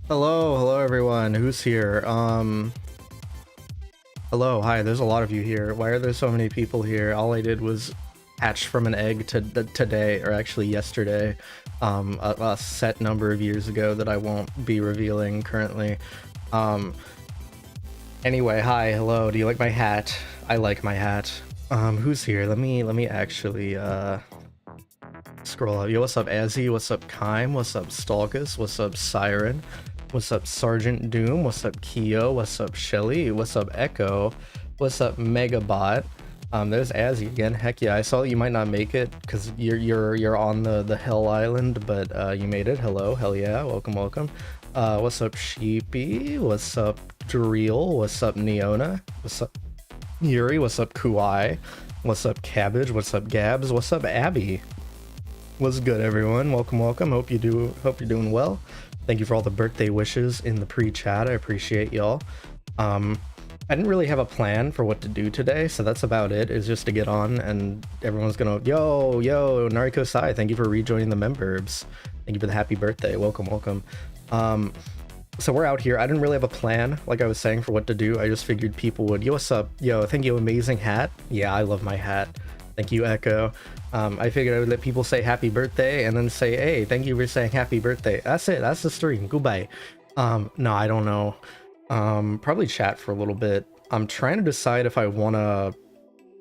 Hello everyone. Who's here? Hello, hi. There's a lot of you here. Why are there so many people here? All I did was hatch from an egg today, or actually yesterday, a set number of years ago that I won't be revealing currently. Anyway, hi, hello. Do you like my hat? I like my hat. Who's here? Let me actually scroll up. Yo, what's up, Azzy? What's up, Kime? What's up, Stalkus? What's up, Siren? What's up, Sergeant Doom? What's up, Keo? What's up, Shelly? What's up, Echo? What's up, Megabot? There's Azzy again. Heck yeah, I saw that you might not make it because you're on the Hell Island, but you made it. Hello, hell yeah, welcome. What's up, Sheepy? What's up, Dreel? What's up, Neona? What's up, Yuri? What's up, Kuai? What's up, Cabbage? What's up, Gabs? What's up, Abby? What's good, everyone? Welcome. Hope you're doing well. Thank you for all the birthday wishes in the pre-chat. I appreciate y'all. I didn't really have a plan for what to do today, so that's about it. Is just to get on and everyone's gonna yo Nariko Sai. Thank you for rejoining the members. Thank you for the happy birthday. Welcome. So we're out here. I didn't really have a plan, like I was saying, for what to do. I just figured people would. Yo, what's up? Yo, thank you, amazing hat. Yeah, I love my hat. Thank you, Echo. I figured I would let people say happy birthday and then say, hey, thank you for saying happy birthday. That's it. That's the stream. Goodbye. No, I don't know. Probably chat for a little bit. I'm trying to decide if I want to,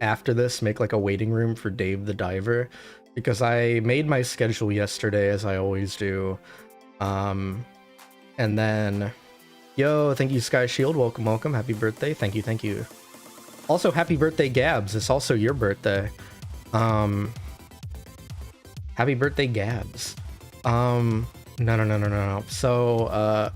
after this, make like a waiting room for Dave the Diver, because I made my schedule yesterday, as I always do. And then, yo, thank you, Sky Shield. Welcome. Happy birthday. Thank you. Also, happy birthday, Gabs. It's also your birthday. Happy birthday, Gabs. No. So,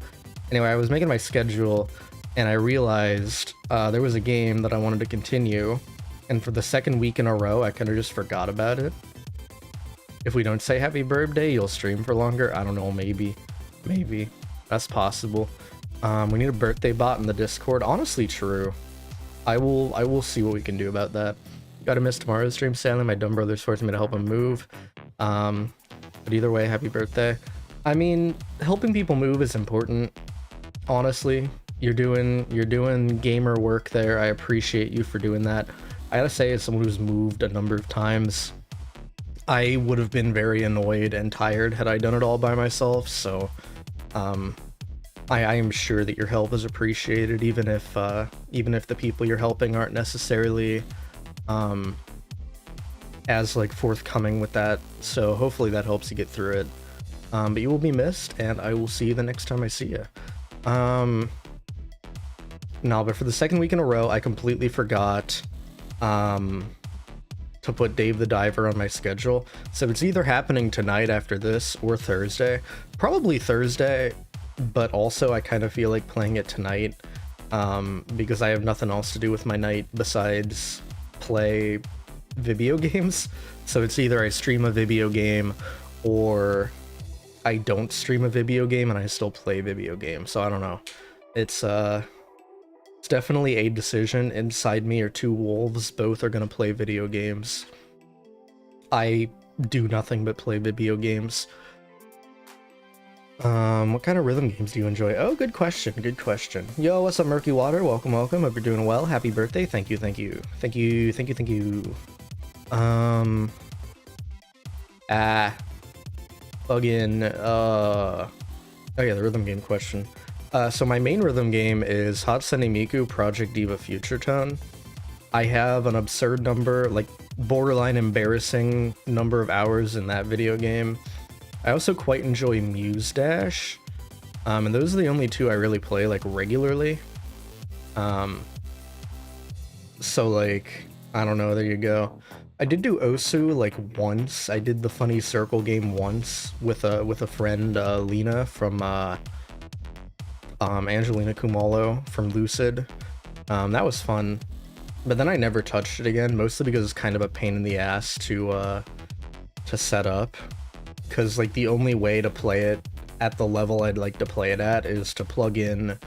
anyway, I was making my schedule and I realized there was a game that I wanted to continue, and for the second week in a row, I kind of just forgot about it. If we don't say happy Birbday, you'll stream for longer. I don't know, maybe. That's possible. We need a birthday bot in the Discord. Honestly, true. I will see what we can do about that. Gotta miss tomorrow's stream, sadly. My dumb brother's forcing me to help him move. But either way, happy birthday. I mean, helping people move is important. Honestly, you're doing gamer work there. I appreciate you for doing that. I gotta say, as someone who's moved a number of times, I would have been very annoyed and tired had I done it all by myself. So, I am sure that your help is appreciated, even if the people you're helping aren't necessarily as like forthcoming with that. So hopefully that helps you get through it. But you will be missed, and I will see you the next time I see you. No, but for the second week in a row, I completely forgot to put Dave the Diver on my schedule. So it's either happening tonight after this or Thursday. Probably Thursday, but also I kind of feel like playing it tonight because I have nothing else to do with my night besides play video games. So it's either I stream a video game or I don't stream a video game and I still play video games. So I don't know. It's definitely a decision. Inside me are two wolves. Both are gonna play video games. I do nothing but play video games. What kind of rhythm games do you enjoy? Oh, good question. Yo, what's up, Murky Water? Welcome. Hope you're doing well. Happy birthday. Thank you. Fucking, oh yeah, the rhythm game question. So my main rhythm game is Hatsune Miku Project Diva Future Tone. I have an absurd number, like borderline embarrassing number of hours in that video game. I also quite enjoy Muse Dash, and those are the only two I really play like regularly. So like, I don't know, there you go. I did do Osu like once. I did the funny circle game once with a friend, Lena from Angelina Kumalo from Lucid. That was fun, but then I never touched it again, mostly because it's kind of a pain in the ass to set up. Because like the only way to play it at the level I'd like to play it at is to plug in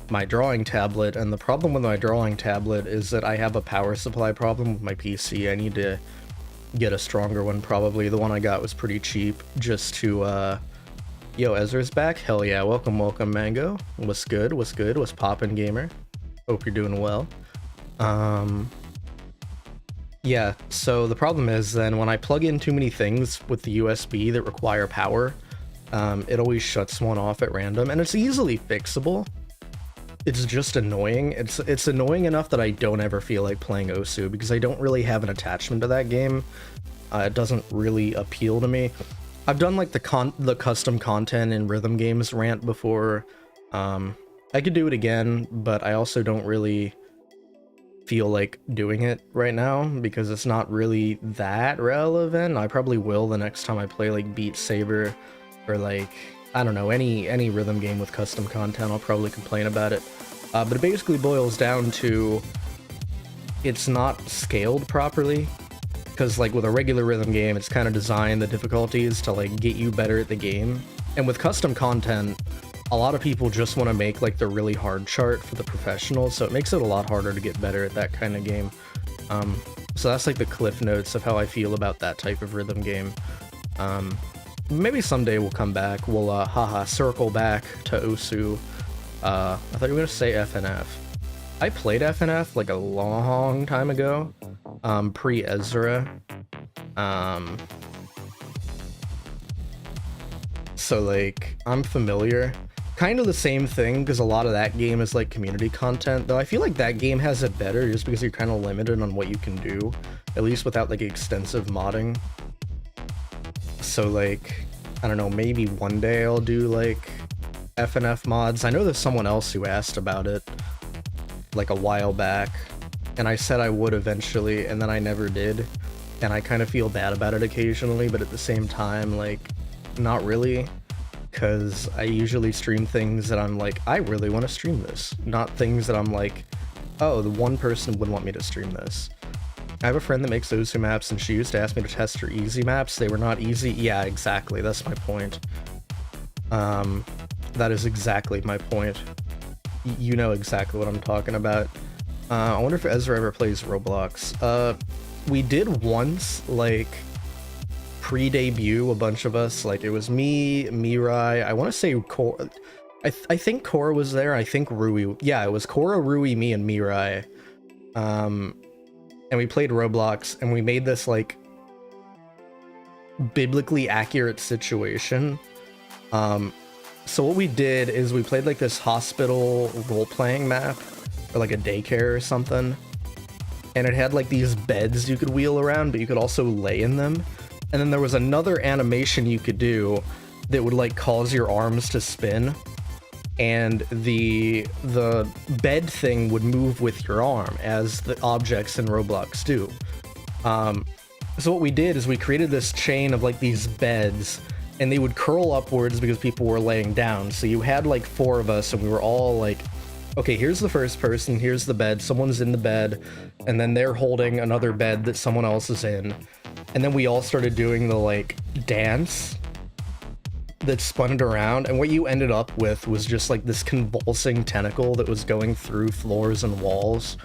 my drawing tablet, and the problem with my drawing tablet is that I have a power supply problem with my PC. I need to get a stronger one. Probably the one I got was pretty cheap, just to Yo, Ezra's back. Hell yeah, welcome, Mango. What's good? What's good? What's poppin', gamer? Hope you're doing well. Yeah, so the problem is then when I plug in too many things with the USB that require power, it always shuts one off at random, and it's easily fixable. It's just annoying. It's annoying enough that I don't ever feel like playing ZATSU because I don't really have an attachment to that game. It doesn't really appeal to me. I've done like the custom content in rhythm games rant before. I could do it again, but I also don't really feel like doing it right now because it's not really that relevant. I probably will the next time I play like Beat Saber or like, I don't know, any rhythm game with custom content. I'll probably complain about it. But it basically boils down to it's not scaled properly. Because like with a regular rhythm game, it's kind of designed the difficulties to like get you better at the game. And with custom content, a lot of people just want to make like the really hard chart for the professionals, so it makes it a lot harder to get better at that kind of game. So that's like the cliff notes of how I feel about that type of rhythm game. Maybe someday we'll come back. We'll circle back to ZATSU. I thought you were gonna say FNF. I played FNF like a long time ago. Pre-Ezra. So like I'm familiar. Kind of the same thing because a lot of that game is like community content, though I feel like that game has it better just because you're kind of limited on what you can do, at least without like extensive modding. So like, I don't know, maybe one day I'll do like FNF mods. I know there's someone else who asked about it like a while back, and I said I would eventually, and then I never did, and I kind of feel bad about it occasionally, but at the same time, like, not really, because I usually stream things that I'm like, I really want to stream this, not things that I'm like, oh, the one person would want me to stream this. I have a friend that makes ZATSU maps, and she used to ask me to test her easy maps. They were not easy. Yeah, exactly, that's my point. That is exactly my point. You know exactly what I'm talking about. I wonder if Ezra ever plays Roblox. We did once, like, pre-debut, a bunch of us. Like, it was me, Mirai, I want to say Cora. I think Cora was there, I think Rui. Yeah, it was Cora, Rui, me, and Mirai. And we played Roblox, and we made this, like, biblically accurate situation. So what we did is we played, like, this hospital role-playing map, or like a daycare or something, and it had like these beds you could wheel around, but you could also lay in them, and then there was another animation you could do that would like cause your arms to spin, and the bed thing would move with your arm as the objects in Roblox do. So what we did is we created this chain of like these beds, and they would curl upwards because people were laying down, so you had like 4 of us, and we were all like, okay, here's the first person, here's the bed, someone's in the bed, and then they're holding another bed that someone else is in. And then we all started doing the, like, dance that spun it around, and what you ended up with was just, like, this convulsing tentacle that was going through floors and walls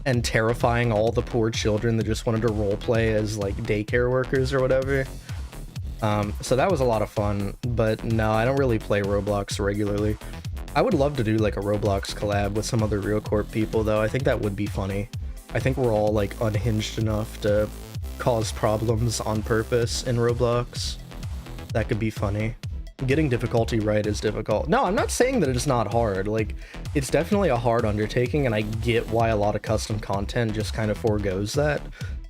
and terrifying all the poor children that just wanted to roleplay as, like, daycare workers or whatever. So that was a lot of fun, but no, I don't really play Roblox regularly. I would love to do like a Roblox collab with some other RealCorp people, though. I think that would be funny. I think we're all like unhinged enough to cause problems on purpose in Roblox. That could be funny. Getting difficulty right is difficult. No, I'm not saying that it's not hard. Like, it's definitely a hard undertaking, and I get why a lot of custom content just kind of forgoes that.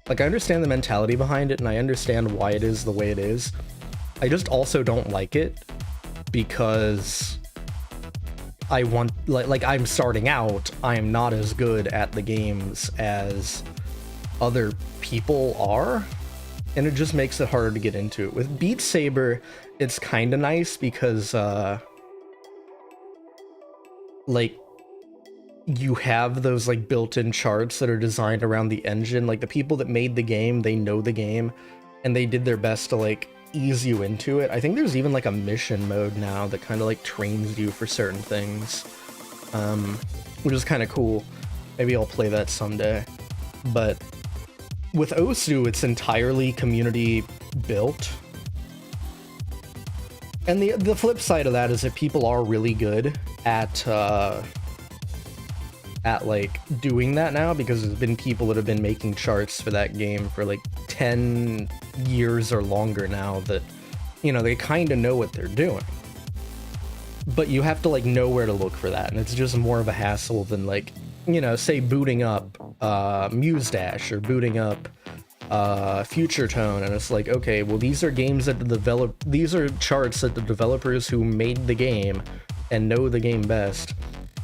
Like, I understand the mentality behind it, and I understand why it is the way it is. I just also don't like it because I want, like I'm starting out, I am not as good at the games as other people are, and it just makes it harder to get into it. With Beat Saber, it's kind of nice because, like, you have those, like, built-in charts that are designed around the engine. Like, the people that made the game, they know the game, and they did their best to, like, ease you into it. I think there's even like a mission mode now that kind of like trains you for certain things, which is kind of cool. Maybe I'll play that someday. But with ZATSU, it's entirely community built, And the flip side of that is that people are really good at like doing that now, because there's been people that have been making charts for that game for like 10 years or longer now, that, you know, they kind of know what they're doing. But you have to like know where to look for that, and it's just more of a hassle than, like, you know, say booting up Muse Dash or booting up Future Tone, and it's like, okay, well, these are games that these are charts that the developers who made the game and know the game best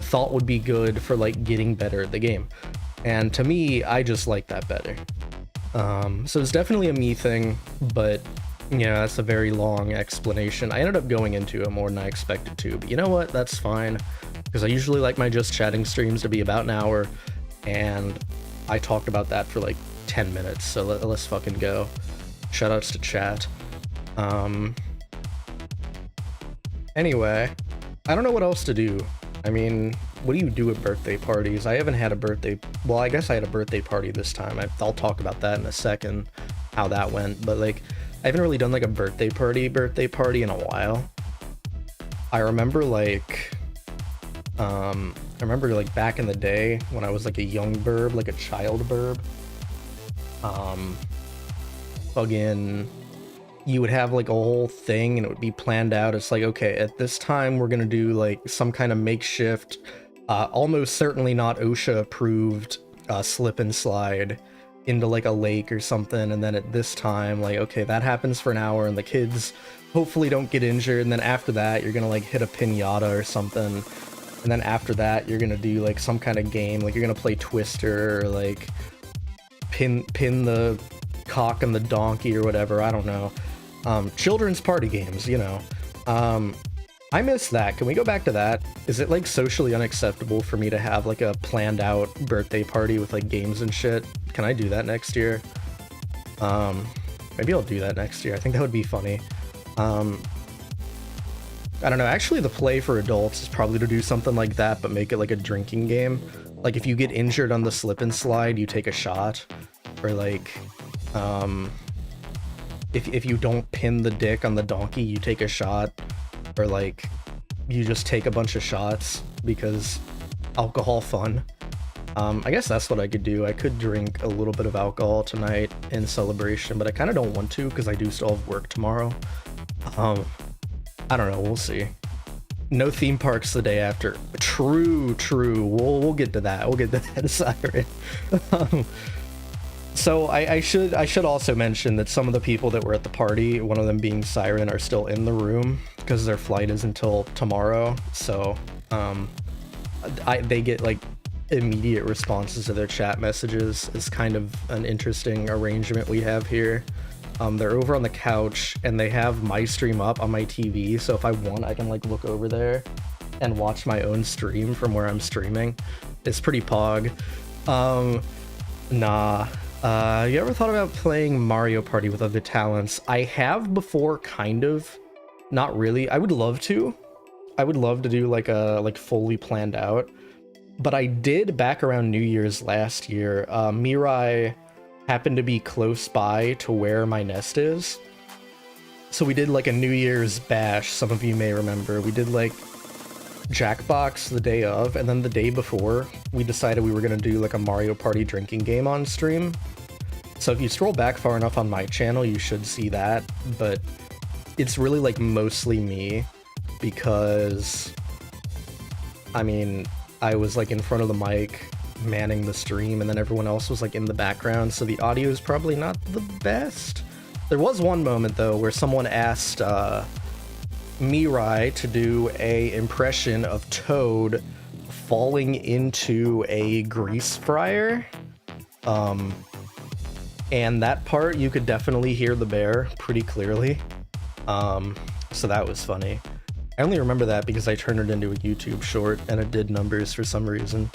thought would be good for like getting better at the game. And to me, I just like that better. So it's definitely a me thing, but you know, that's a very long explanation. I ended up going into it more than I expected to, but you know what? That's fine, because I usually like my just chatting streams to be about an hour, and I talked about that for like 10 minutes, so let's fucking go. Shoutouts to chat. Anyway, I don't know what else to do. I mean, what do you do at birthday parties? I haven't had a birthday... Well, I guess I had a birthday party this time. I'll talk about that in a second, how that went. But, like, I haven't really done, like, a birthday party in a while. I remember, like... back in the day, when I was, like, a young burb, like a child burb. Fucking... You would have like a whole thing and it would be planned out. It's like, okay, at this time we're gonna do like some kind of makeshift, almost certainly not OSHA approved slip and slide into like a lake or something. And then at this time, like, okay, that happens for an hour and the kids hopefully don't get injured. And then after that, you're gonna like hit a piñata or something. And then after that, you're gonna do like some kind of game, like you're gonna play Twister or like pin the cock and the donkey or whatever, I don't know. Children's party games, you know. I miss that. Can we go back to that? Is it like socially unacceptable for me to have like a planned out birthday party with like games and shit? Can I do that next year? Maybe I'll do that next year. I think that would be funny. I don't know. Actually, the play for adults is probably to do something like that, but make it like a drinking game. Like if you get injured on the slip and slide, you take a shot. Or like, if you don't pin the dick on the donkey, you take a shot. Or like, you just take a bunch of shots because alcohol fun. I guess that's what I could do. I could drink a little bit of alcohol tonight in celebration, but I kind of don't want to because I do still have work tomorrow. I don't know, we'll see. No theme parks the day after. True. We'll get to that. We'll get to that, Siren. So I should also mention that some of the people that were at the party, one of them being Siren, are still in the room because their flight is until tomorrow. So they get like immediate responses to their chat messages. It's kind of an interesting arrangement we have here. They're over on the couch and they have my stream up on my TV. So if I want, I can like look over there and watch my own stream from where I'm streaming. It's pretty pog. Nah. You ever thought about playing Mario Party with other talents? I have before, kind of. Not really. I would love to. I would love to do like a fully planned out. But I did back around New Year's last year. Mirai happened to be close by to where my nest is. So we did like a New Year's bash, some of you may remember. We did like Jackbox the day of, and then the day before, we decided we were going to do like a Mario Party drinking game on stream. So if you scroll back far enough on my channel, you should see that, but it's really like mostly me, because, I mean, I was like in front of the mic, manning the stream, and then everyone else was like in the background, so the audio is probably not the best. There was one moment though where someone asked Mirai to do a impression of Toad falling into a grease fryer. And that part you could definitely hear the bear pretty clearly. So that was funny. I only remember that because I turned it into a YouTube short and it did numbers for some reason.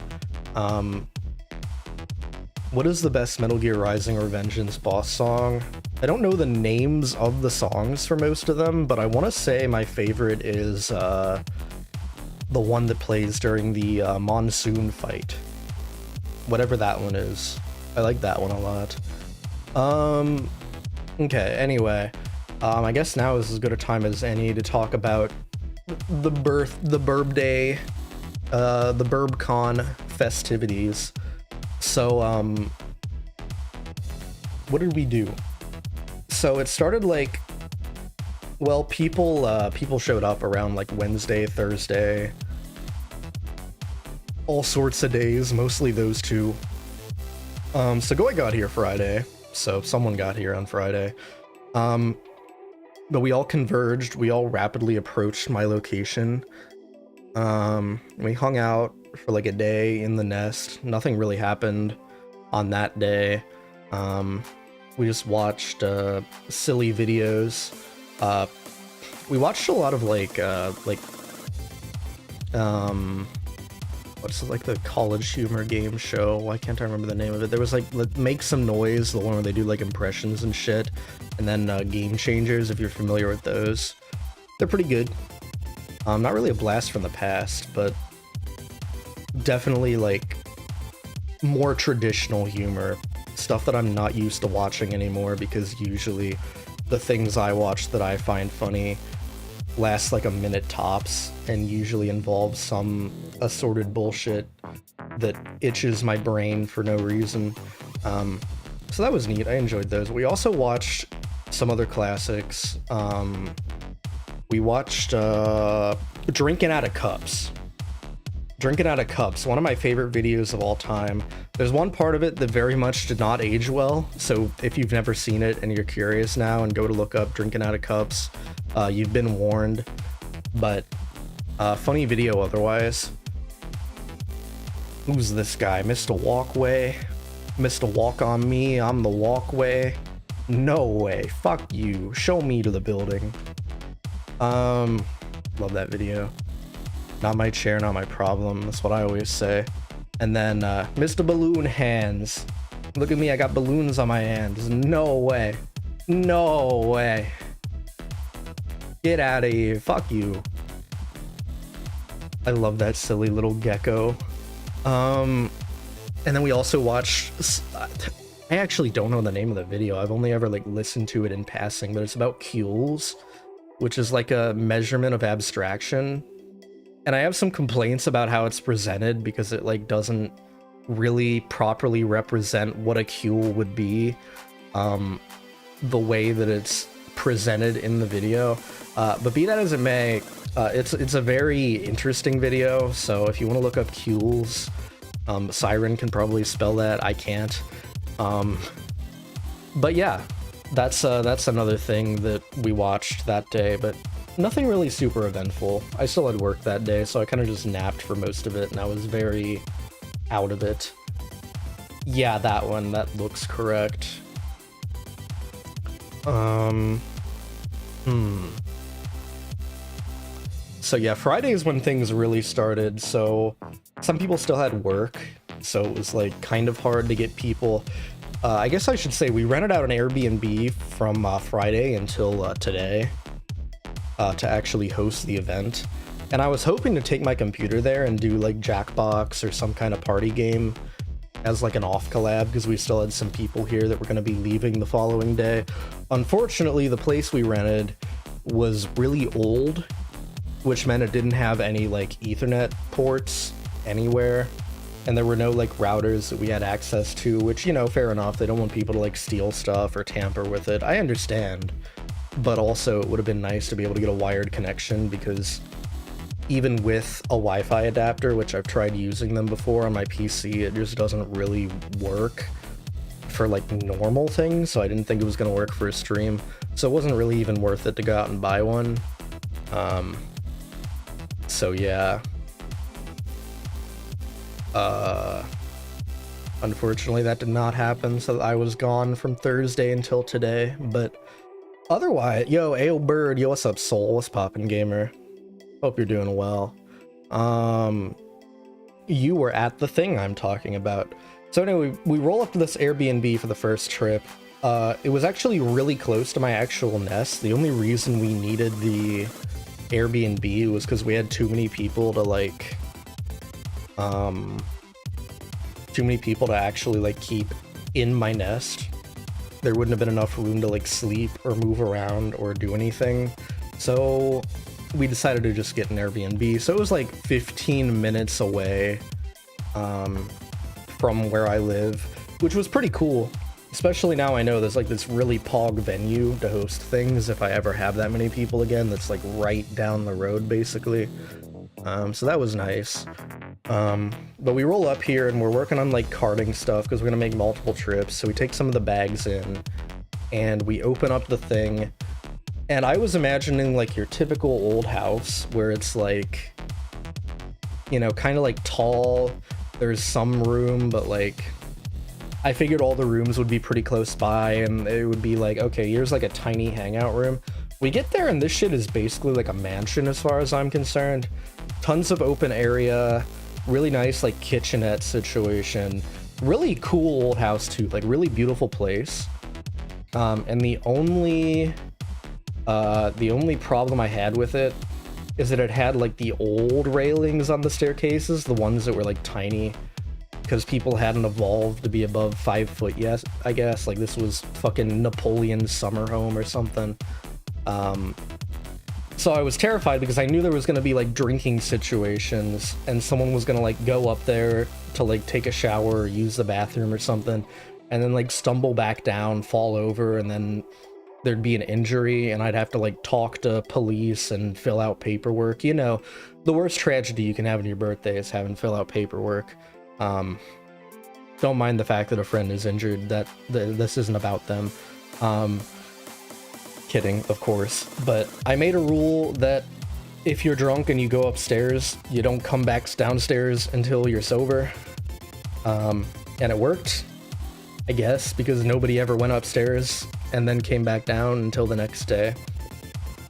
What is the best Metal Gear Rising or Vengeance boss song? I don't know the names of the songs for most of them, but I want to say my favorite is the one that plays during the monsoon fight. Whatever that one is. I like that one a lot. Okay, anyway. I guess now is as good a time as any to talk about the Birbday, the BurbCon festivities. So, what did we do? So it started like, well, people showed up around like Wednesday, Thursday, all sorts of days, mostly those two. So Goy got here Friday, so someone got here on Friday. But we all converged, we all rapidly approached my location. We hung out for like a day in the nest. Nothing really happened on that day. We just watched silly videos. We watched a lot of what's like the college humor game show? Why can't I remember the name of it? There was like Make Some Noise, the one where they do like impressions and shit, and then Game Changers, if you're familiar with those. They're pretty good. Not really a blast from the past, but definitely like more traditional humor, stuff that I'm not used to watching anymore, because usually the things I watch that I find funny last like a minute tops and usually involve some assorted bullshit that itches my brain for no reason. So that was neat. I enjoyed those. We also watched some other classics. We watched Drinking Out of Cups. Drinking Out of Cups, one of my favorite videos of all time. There's one part of it that very much did not age well, so if you've never seen it and you're curious now and go to look up Drinking Out of Cups, you've been warned. But funny video otherwise. Who's this guy? Mr. Walkway? Mr. Walk on Me, I'm the walkway. No way, fuck you, show me to the building. Love that video. Not my chair, not my problem, that's what I always say. And then Mr. Balloon Hands. Look at me, I got balloons on my hands. No way. No way. Get out of here, fuck you. I love that silly little gecko. And then we also watched, I actually don't know the name of the video, I've only ever like listened to it in passing, but it's about cules, which is like a measurement of abstraction. And I have some complaints about how it's presented, because it like doesn't really properly represent what a cule would be, the way that it's presented in the video. But be that as it may, it's a very interesting video, so if you want to look up cules, Siren can probably spell that, I can't. But yeah, that's another thing that we watched that day, but nothing really super eventful. I still had work that day, so I kind of just napped for most of it, and I was very out of it. Yeah, that one, that looks correct. So yeah, Friday is when things really started, so some people still had work, so it was like kind of hard to get people. I guess I should say we rented out an Airbnb from Friday until today to actually host the event. And I was hoping to take my computer there and do like Jackbox or some kind of party game as like an off collab, because we still had some people here that were going to be leaving the following day. Unfortunately, the place we rented was really old, which meant it didn't have any like Ethernet ports anywhere, and there were no like routers that we had access to, which, you know, fair enough, they don't want people to like steal stuff or tamper with it, I understand. But also it would have been nice to be able to get a wired connection, because even with a Wi-Fi adapter, which I've tried using them before on my PC, it just doesn't really work for like normal things, so I didn't think it was going to work for a stream, so it wasn't really even worth it to go out and buy one. So yeah, unfortunately that did not happen, so I was gone from Thursday until today. But otherwise, yo, Ayo Bird, yo, what's up, Soul? What's poppin', gamer? Hope you're doing well. You were at the thing I'm talking about. So anyway, we roll up to this Airbnb for the first trip. It was actually really close to my actual nest. The only reason we needed the Airbnb was because we had too many people to like, too many people to actually like keep in my nest. there wouldn't have been enough room to like sleep or move around or do anything. So we decided to just get an Airbnb. So it was like 15 minutes away from where I live, which was pretty cool. Especially now I know there's like this really pog venue to host things if I ever have that many people again, that's like right down the road basically. So that was nice. But we roll up here and we're working on like carting stuff because we're gonna make multiple trips. So we take some of the bags in and we open up the thing. And I was imagining like your typical old house where it's like, you know, kind of like tall. There's some room, but like, I figured all the rooms would be pretty close by and it would be like, okay, here's like a tiny hangout room. We get there and this shit is basically like a mansion as far as I'm concerned. Tons of open area, really nice like kitchenette situation. Really cool old house too, like really beautiful place. And the only problem I had with it is that it had like the old railings on the staircases, the ones that were like tiny, because people hadn't evolved to be above 5 foot yet, I guess. Like this was fucking Napoleon's summer home or something. So I was terrified because I knew there was going to be like drinking situations and someone was going to like go up there to like take a shower or use the bathroom or something and then like stumble back down, fall over, and then there'd be an injury and I'd have to like talk to police and fill out paperwork. You know, the worst tragedy you can have on your birthday is having to fill out paperwork. Don't mind the fact that a friend is injured, that this isn't about them. Kidding, of course. But I made a rule that if you're drunk and you go upstairs, you don't come back downstairs until you're sober. And it worked, I guess, because nobody ever went upstairs and then came back down until the next day.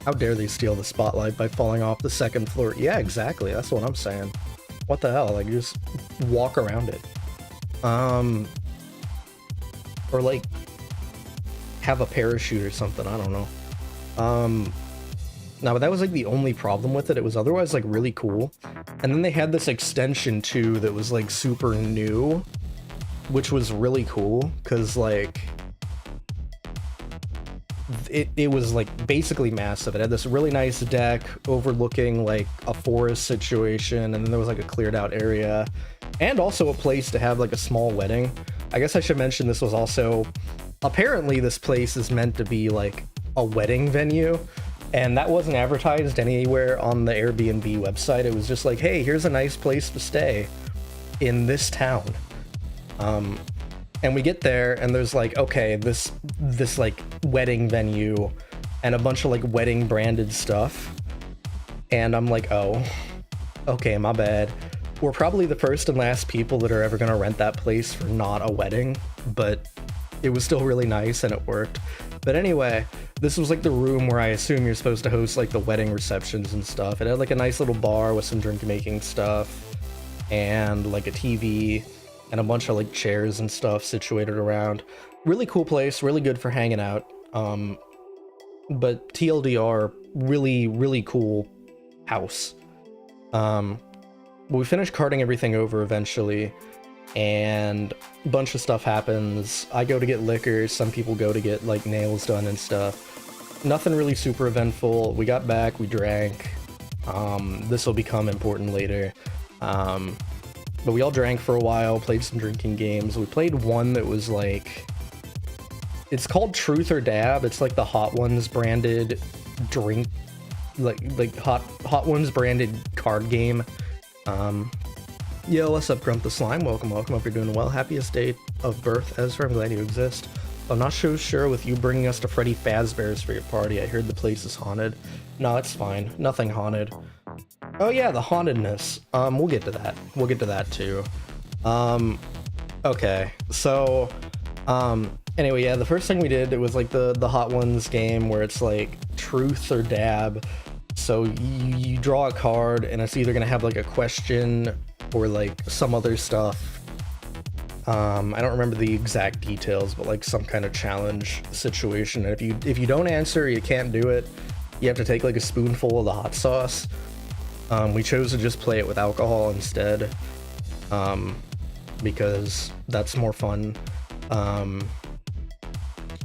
How dare they steal the spotlight by falling off the second floor? Yeah, exactly, that's what I'm saying. What the hell, like, you just walk around it. Or like, have a parachute or something, I don't know. Now, but that was like the only problem with it. It was otherwise like really cool. And then they had this extension too that was like super new, which was really cool, because like, it was like basically massive. It had this really nice deck overlooking like a forest situation, and then there was like a cleared out area and also a place to have like a small wedding. I guess I should mention this was also, apparently this place is meant to be like a wedding venue, and that wasn't advertised anywhere on the Airbnb website. It was just like, hey, here's a nice place to stay in this town. And we get there and there's like, okay, this like wedding venue and a bunch of like wedding branded stuff. And I'm like, oh, okay, my bad. We're probably the first and last people that are ever gonna rent that place for not a wedding, but it was still really nice and it worked. But anyway, this was like the room where I assume you're supposed to host like the wedding receptions and stuff. It had like a nice little bar with some drink making stuff and like a TV and a bunch of like chairs and stuff situated around. Really cool place, really good for hanging out. But TLDR, really, really cool house. We finished carting everything over eventually, and a bunch of stuff happens. I go to get liquor, some people go to get like nails done and stuff. Nothing really super eventful. We got back, we drank. This will become important later. But we all drank for a while, played some drinking games. We played one that was like, it's called Truth or Dab. It's like the Hot Ones branded drink, like Hot Ones branded card game. Yo, what's up, Grump the Slime? Welcome. Hope you're doing well. Happiest day of birth, Ezra. I'm glad you exist. I'm not so sure with you bringing us to Freddy Fazbear's for your party. I heard the place is haunted. No, it's fine. Nothing haunted. Oh yeah, the hauntedness. We'll get to that. We'll get to that too. Okay. So, anyway, yeah, the first thing we did, it was like the Hot Ones game where it's like truth or dab. So you draw a card and it's either gonna have like a question or like some other stuff. I don't remember the exact details, but like some kind of challenge situation. And if you don't answer, you can't do it. You have to take like a spoonful of the hot sauce. We chose to just play it with alcohol instead, because that's more fun.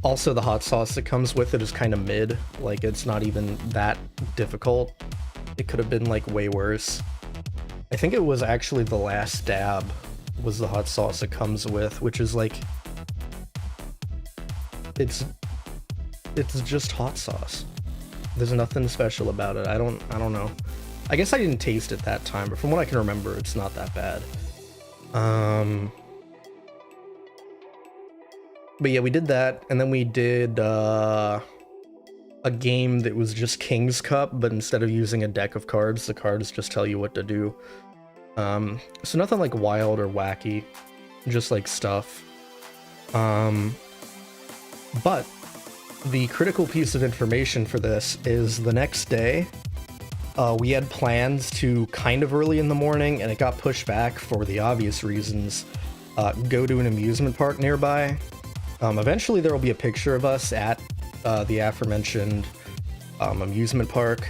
Also, the hot sauce that comes with it is kind of mid. Like, it's not even that difficult. It could have been, like, way worse. I think it was actually the last dab was the hot sauce it comes with, which is, like... It's just hot sauce. There's nothing special about it. I don't know. I guess I didn't taste it that time, but from what I can remember, it's not that bad. But yeah, we did that, and then we did a game that was just King's Cup, but instead of using a deck of cards, the cards just tell you what to do. So nothing like wild or wacky, just like stuff. But the critical piece of information for this is the next day, we had plans to kind of early in the morning, and it got pushed back for the obvious reasons. Go to an amusement park nearby. Eventually there will be a picture of us at the aforementioned amusement park,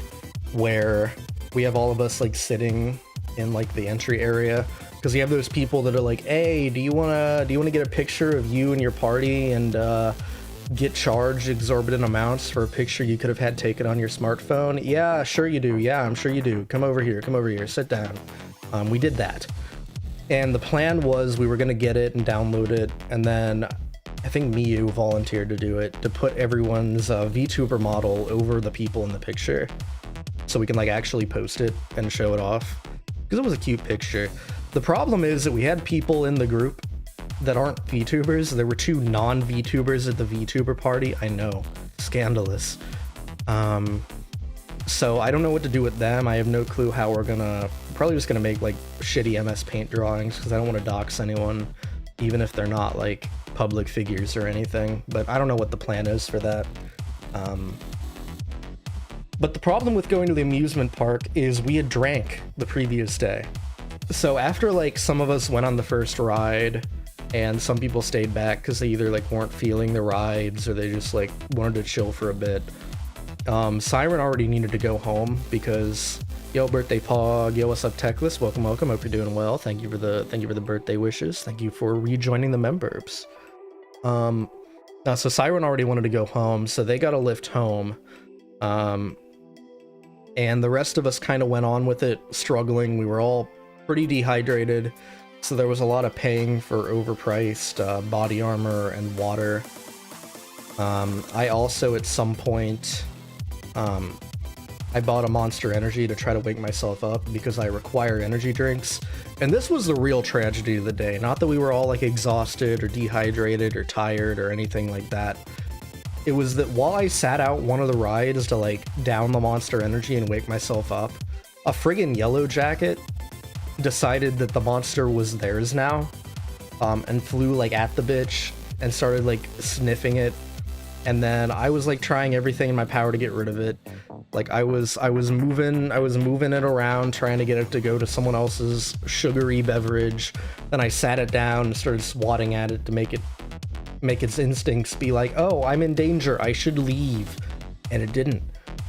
where we have all of us like sitting in like the entry area, because you have those people that are like, hey, do you wanna get a picture of you and your party and get charged exorbitant amounts for a picture you could have had taken on your smartphone? Yeah, sure you do. Yeah, I'm sure you do. Come over here, sit down. We did that, and the plan was we were gonna get it and download it, and then I think Miyu volunteered to do it, to put everyone's VTuber model over the people in the picture, so we can like actually post it and show it off, because it was a cute picture. The problem is that we had people in the group that aren't VTubers. There were 2 non-VTubers at the VTuber party. I know, scandalous. So I don't know what to do with them. I have no clue how we're gonna, probably just gonna make like shitty MS Paint drawings, because I don't want to dox anyone, even if they're not like public figures or anything, but I don't know what the plan is for that. But the problem with going to the amusement park is we had drank the previous day. So after like some of us went on the first ride, and some people stayed back because they either like weren't feeling the rides or they just like wanted to chill for a bit. Siren already needed to go home because, yo, birthday Pog, yo, what's up Techless, welcome, hope you're doing well. Thank you for the birthday wishes. Thank you for rejoining the members. So Siren already wanted to go home, so they got a lift home. And the rest of us kind of went on with it, struggling. We were all pretty dehydrated, so there was a lot of paying for overpriced body armor and water. I also, at some point, I bought a Monster Energy to try to wake myself up because I require energy drinks. And this was the real tragedy of the day. Not that we were all like exhausted or dehydrated or tired or anything like that. It was that while I sat out one of the rides to like down the Monster Energy and wake myself up, a friggin' yellow jacket decided that the monster was theirs now, and flew like at the bitch and started like sniffing it. And then I was like trying everything in my power to get rid of it. Like I was moving it around, trying to get it to go to someone else's sugary beverage. Then I sat it down and started swatting at it to make its instincts be like, oh, I'm in danger, I should leave. And it didn't.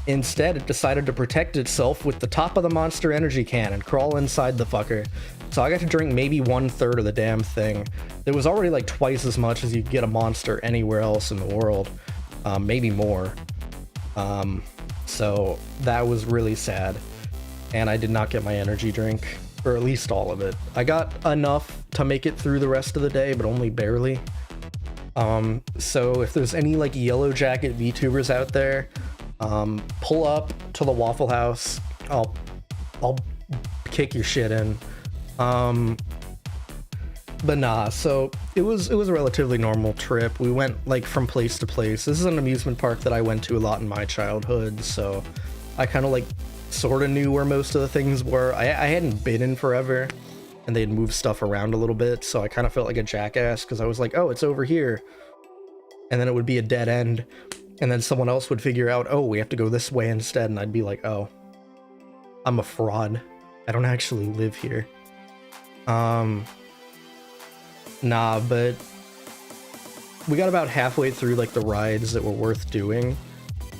Instead, it decided to protect itself with the top of the Monster Energy can and crawl inside the fucker. So I got to drink maybe 1/3 of the damn thing. It was already like twice as much as you could get a Monster anywhere else in the world. Maybe more. So that was really sad. And I did not get my energy drink, or at least all of it. I got enough to make it through the rest of the day, but only barely. So if there's any like Yellow Jacket VTubers out there, pull up to the Waffle House. I'll kick your shit in. But nah, so it was a relatively normal trip. We went like from place to place. This is an amusement park that I went to a lot in my childhood, so I kind of like sort of knew where most of the things were. I hadn't been in forever, and they'd moved stuff around a little bit, so I kind of felt like a jackass because I was like, oh, it's over here. And then it would be a dead end, and then someone else would figure out, oh, we have to go this way instead, and I'd be like, oh, I'm a fraud. I don't actually live here. Nah, but we got about halfway through like the rides that were worth doing,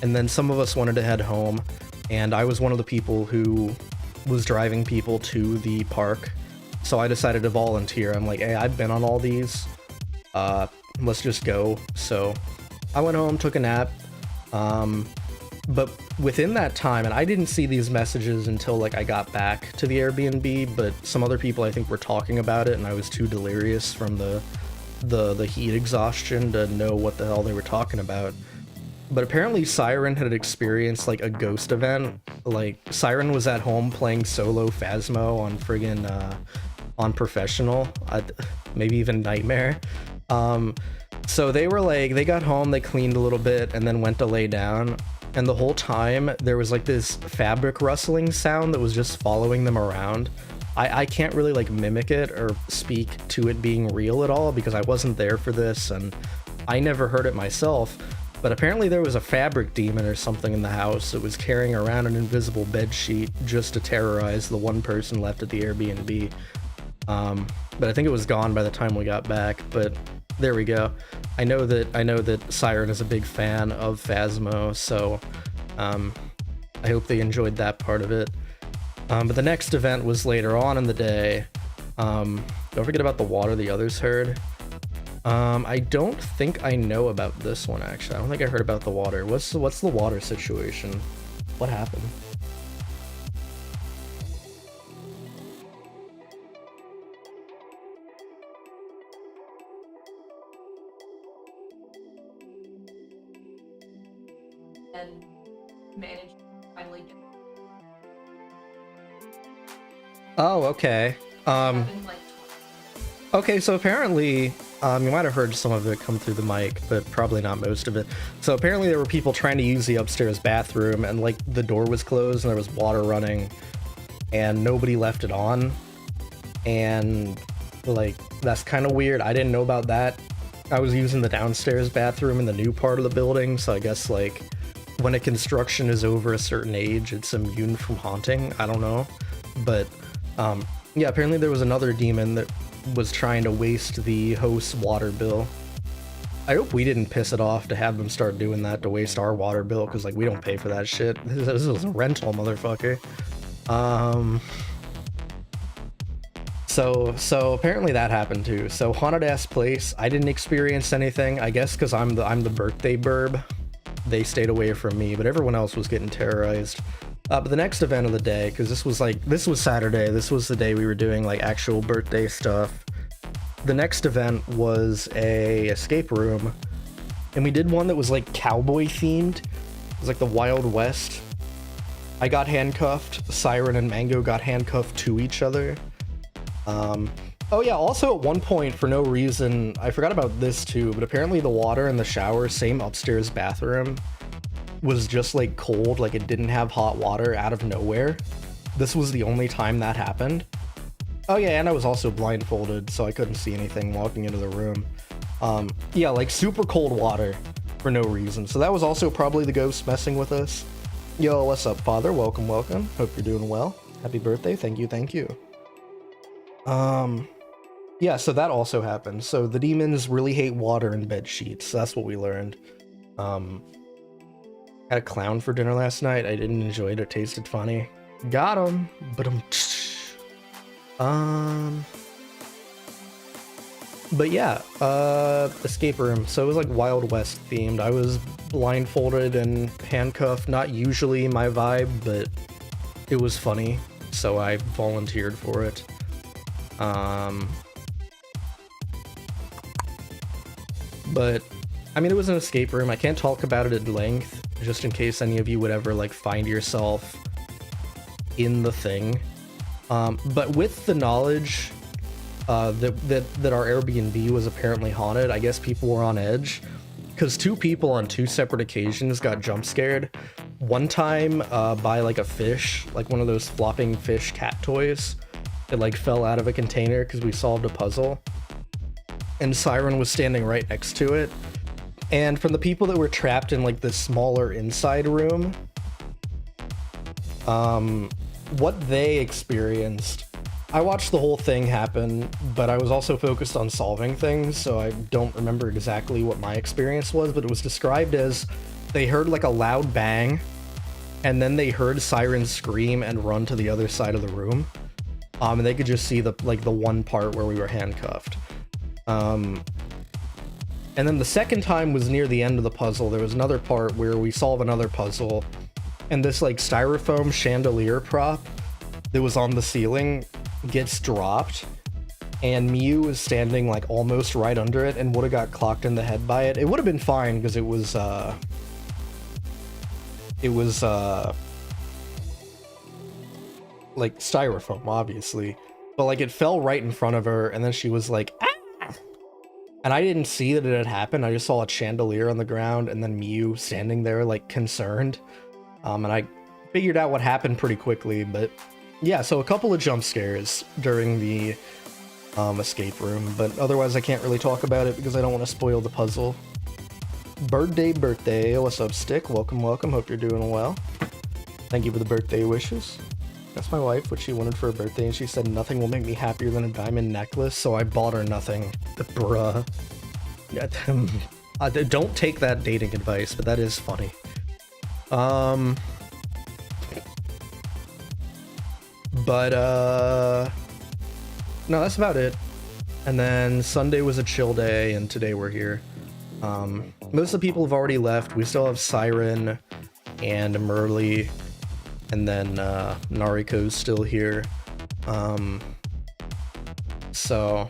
and then some of us wanted to head home, and I was one of the people who was driving people to the park, so I decided to volunteer. I'm like, hey, I've been on all these, let's just go. So I went home, took a nap. But within that time, and I didn't see these messages until like I got back to the Airbnb, but some other people I think were talking about it, and I was too delirious from the heat exhaustion to know what the hell they were talking about. But apparently Siren had experienced like a ghost event. Like Siren was at home playing solo Phasmo on friggin' on Professional, maybe even Nightmare. So they were like, they got home, they cleaned a little bit, and then went to lay down. And the whole time there was like this fabric rustling sound that was just following them around. I can't really like mimic it or speak to it being real at all because I wasn't there for this and I never heard it myself. But apparently there was a fabric demon or something in the house that was carrying around an invisible bed sheet just to terrorize the one person left at the Airbnb. But I think it was gone by the time we got back, but there we go. I know that Siren is a big fan of Phasmo, so I hope they enjoyed that part of it. But the next event was later on in the day. Don't forget about the water the others heard. I don't think I know about this one, actually. I don't think I heard about the water. What's the water situation? What happened? And managed to finally get Oh, okay. happened, like, Okay, so apparently, you might have heard some of it come through the mic, but probably not most of it. So apparently there were people trying to use the upstairs bathroom, and like the door was closed and there was water running, and nobody left it on. And like, that's kind of weird. I didn't know about that. I was using the downstairs bathroom in the new part of the building, so I guess like when a construction is over a certain age, it's immune from haunting. I don't know. But yeah, apparently there was another demon that was trying to waste the host's water bill. I hope we didn't piss it off to have them start doing that to waste our water bill, because like we don't pay for that shit. This is a rental, motherfucker. So apparently that happened too. So haunted ass place. I didn't experience anything. I guess because I'm the birthday burb. They stayed away from me, but everyone else was getting terrorized. But the next event of the day, because this was Saturday, this was the day we were doing like actual birthday stuff. The next event was a escape room, and we did one that was like cowboy themed. It was like the Wild West. I got handcuffed. Siren and Mango got handcuffed to each other. Oh yeah, also at one point, for no reason, I forgot about this too, but apparently the water in the shower, same upstairs bathroom, was just like cold, like it didn't have hot water out of nowhere. This was the only time that happened. Oh yeah, and I was also blindfolded, so I couldn't see anything walking into the room. Yeah, like super cold water for no reason. So that was also probably the ghost messing with us. Yo, what's up, Father? Welcome, welcome. Hope you're doing well. Happy birthday. Thank you, thank you. Yeah, so that also happened. So the demons really hate water and bed sheets. That's what we learned. Had a clown for dinner last night. I didn't enjoy it. It tasted funny. Got him. But yeah, escape room. So it was like Wild West themed. I was blindfolded and handcuffed. Not usually my vibe, but it was funny, so I volunteered for it. But I mean, it was an escape room. I can't talk about it at length, just in case any of you would ever like find yourself in the thing. But with the knowledge that our Airbnb was apparently haunted, I guess people were on edge, because 2 people on 2 separate occasions got jump scared. One time by like a fish, like one of those flopping fish cat toys. It like fell out of a container because we solved a puzzle, and Siren was standing right next to it. And from the people that were trapped in like the smaller inside room, what they experienced, I watched the whole thing happen, but I was also focused on solving things, so I don't remember exactly what my experience was, but it was described as they heard like a loud bang, and then they heard Siren scream and run to the other side of the room. And they could just see the one part where we were handcuffed. And And then the second time was near the end of the puzzle. There was another part where we solve another puzzle, and this like styrofoam chandelier prop that was on the ceiling gets dropped, and Miu is standing like almost right under it and would have got clocked in the head by it. It would have been fine because it was like styrofoam, obviously, but like it fell right in front of her, and then she was like, ah! And I didn't see that it had happened. I just saw a chandelier on the ground and then Miu standing there like concerned. And I figured out what happened pretty quickly. But yeah, so a couple of jump scares during the escape room, but otherwise I can't really talk about it because I don't want to spoil the puzzle. Birthday, what's up, Stick? Welcome. Hope you're doing well. Thank you for the birthday wishes. That's my wife, what she wanted for her birthday, and she said nothing will make me happier than a diamond necklace, so I bought her nothing. Bruh. Yeah, don't take that dating advice, but that is funny. No, that's about it. And then Sunday was a chill day, and today we're here. Most of the people have already left. We still have Siren and Merly. And then Nariko's still here. So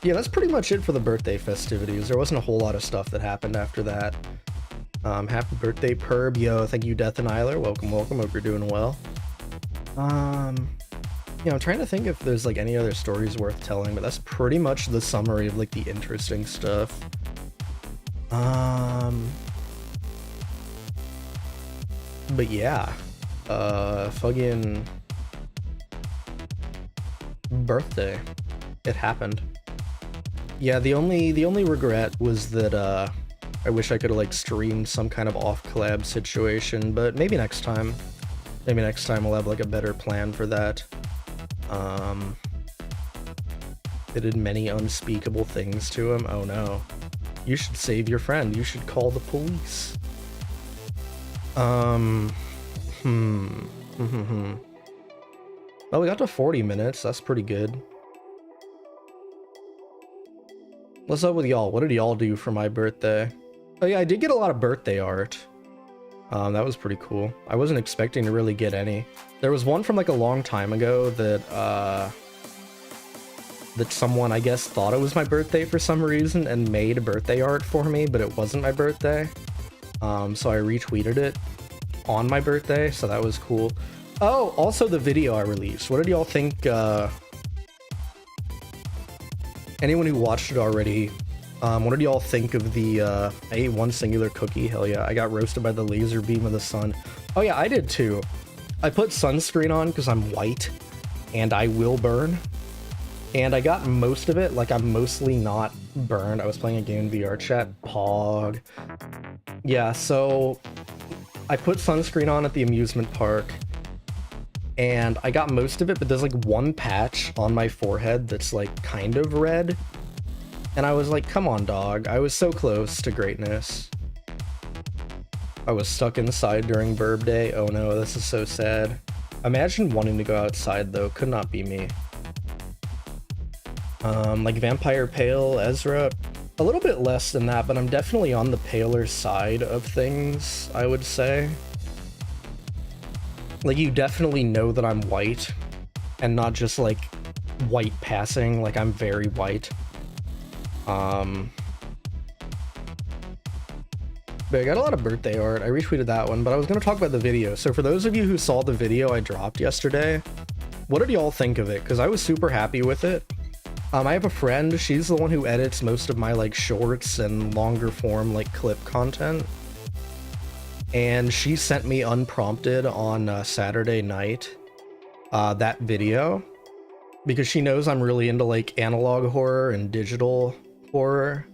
yeah, that's pretty much it for the birthday festivities. There wasn't a whole lot of stuff that happened after that. Happy birthday, Perb. Yo, thank you, Death and Eiler. Welcome. Hope you're doing well. I'm trying to think if there's like any other stories worth telling, but that's pretty much the summary of like the interesting stuff. But yeah. Fucking birthday. It happened. Yeah, the only regret was that I wish I could have like streamed some kind of off collab situation, but maybe next time. Maybe next time we'll have like a better plan for that. They did many unspeakable things to him. Oh no. You should save your friend. You should call the police. Well, we got to 40 minutes. That's pretty good. What's up with y'all? What did y'all do for my birthday? Oh yeah, I did get a lot of birthday art. That was pretty cool. I wasn't expecting to really get any. There was one from like a long time ago that someone, I guess, thought it was my birthday for some reason and made birthday art for me, but it wasn't my birthday. So I retweeted it on my birthday, so that was cool. Oh, also the video I released. What did y'all think? Anyone who watched it already, what did y'all think of the, I ate one singular cookie, hell yeah. I got roasted by the laser beam of the sun. Oh yeah, I did too. I put sunscreen on because I'm white, and I will burn. And I got most of it, like I'm mostly not burned. I was playing a game in VR chat, Pog. Yeah, so I put sunscreen on at the amusement park, and I got most of it, but there's like one patch on my forehead that's like kind of red. And I was like, come on, dog. I was so close to greatness. I was stuck inside during Birbday. Oh no, this is so sad. Imagine wanting to go outside though, could not be me. Like Vampire Pale, Ezra, a little bit less than that, but I'm definitely on the paler side of things, I would say. Like, you definitely know that I'm white, and not just, like, white passing, like, I'm very white. But I got a lot of birthday art. I retweeted that one, but I was going to talk about the video. So for those of you who saw the video I dropped yesterday, what did y'all think of it? Because I was super happy with it. I have a friend, she's the one who edits most of my, like, shorts and longer form, like, clip content. And she sent me unprompted on Saturday night that video because she knows I'm really into like analog horror and digital horror.